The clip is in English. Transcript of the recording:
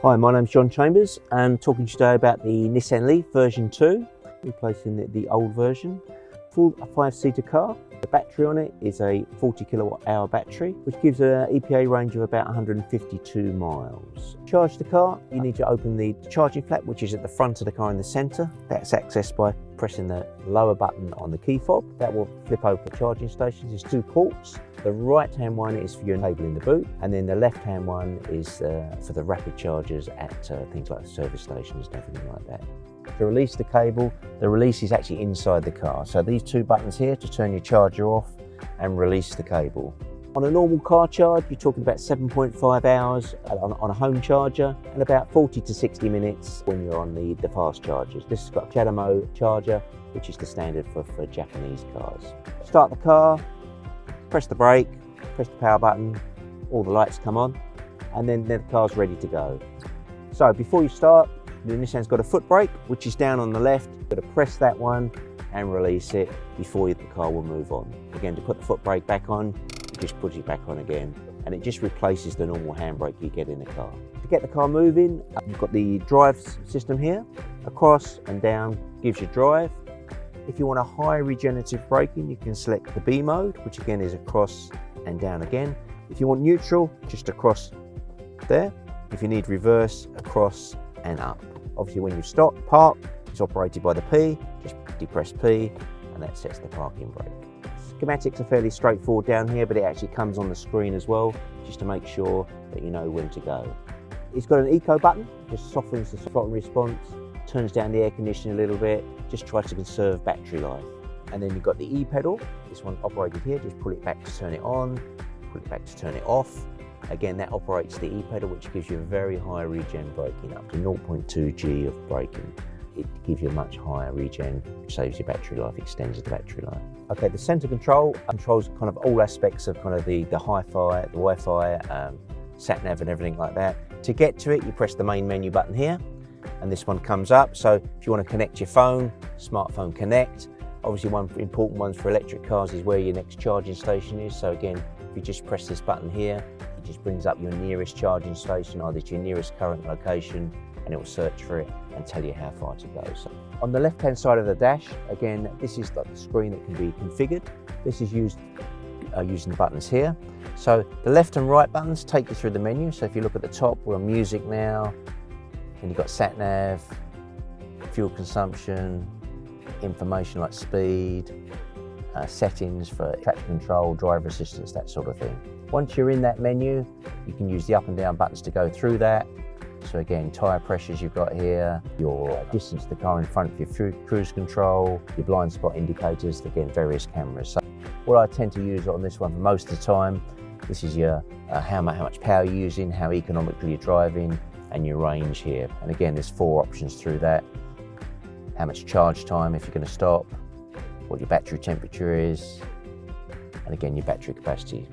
Hi, my name's John Chambers and talking to you today about the Nissan Leaf version 2, replacing the old version. Full 5-seater car. The battery on it is a 40 kilowatt hour battery, which gives an EPA range of about 152 miles. To charge the car, you need to open the charging flap, which is at the front of the car in the centre. That's accessed by pressing the lower button on the key fob. That will flip open the charging stations. There's 2 ports. The right hand one is for your enabling the boot, and then the left hand one is for the rapid chargers at things like service stations and everything like that. To release the cable, the release is actually inside the car. So these 2 buttons here to turn your charger off and release the cable. On a normal car charge, you're talking about 7.5 hours on a home charger and about 40 to 60 minutes when you're on the fast chargers. This has got a shadow mode charger, which is the standard for Japanese cars. Start the car, press the brake, press the power button, all the lights come on, and then the car's ready to go. So before you start, the Nissan's got a foot brake, which is down on the left. You've got to press that one and release it before the car will move on. Again, to put the foot brake back on, you just put it back on again, and it just replaces the normal handbrake you get in the car. To get the car moving, you've got the drive system here. Across and down gives you drive. If you want a high regenerative braking, you can select the B mode, which again is across and down again. If you want neutral, just across there. If you need reverse, across and up. Obviously when you stop, park, it's operated by the P, just depress P and that sets the parking brake. Schematics are fairly straightforward down here, but it actually comes on the screen as well, just to make sure that you know when to go. It's got an eco button, just softens the throttle response, turns down the air conditioning a little bit, just tries to conserve battery life. And then you've got the E pedal, this one operated here, just pull it back to turn it on, pull it back to turn it off. Again, that operates the E-pedal, which gives you a very high regen braking, up to 0.2 G of braking. It gives you a much higher regen, which saves your battery life, extends the battery life. Okay, the center control controls kind of all aspects of kind of the hi-fi, the Wi-Fi, sat-nav and everything like that. To get to it, you press the main menu button here, and this one comes up. So if you want to connect your phone, smartphone connect. Obviously, one important one for electric cars is where your next charging station is. So again, if you just press this button here, it just brings up your nearest charging station, either to your nearest current location, and it will search for it and tell you how far to go. So on the left-hand side of the dash, again, this is like the screen that can be configured. This is used using the buttons here. So the left and right buttons take you through the menu. So if you look at the top, we're on music now, and you've got sat-nav, fuel consumption, information like speed, settings for traction control, driver assistance, that sort of thing. Once you're in that menu, you can use the up and down buttons to go through that. So again, tyre pressures you've got here, your distance to the car in front of your cruise control, your blind spot indicators, again, various cameras. So what I tend to use on this one for most of the time, this is your how much power you're using, how economically you're driving, and your range here. And again, there's 4 options through that. How much charge time if you're going to stop, what your battery temperature is, and again, your battery capacity.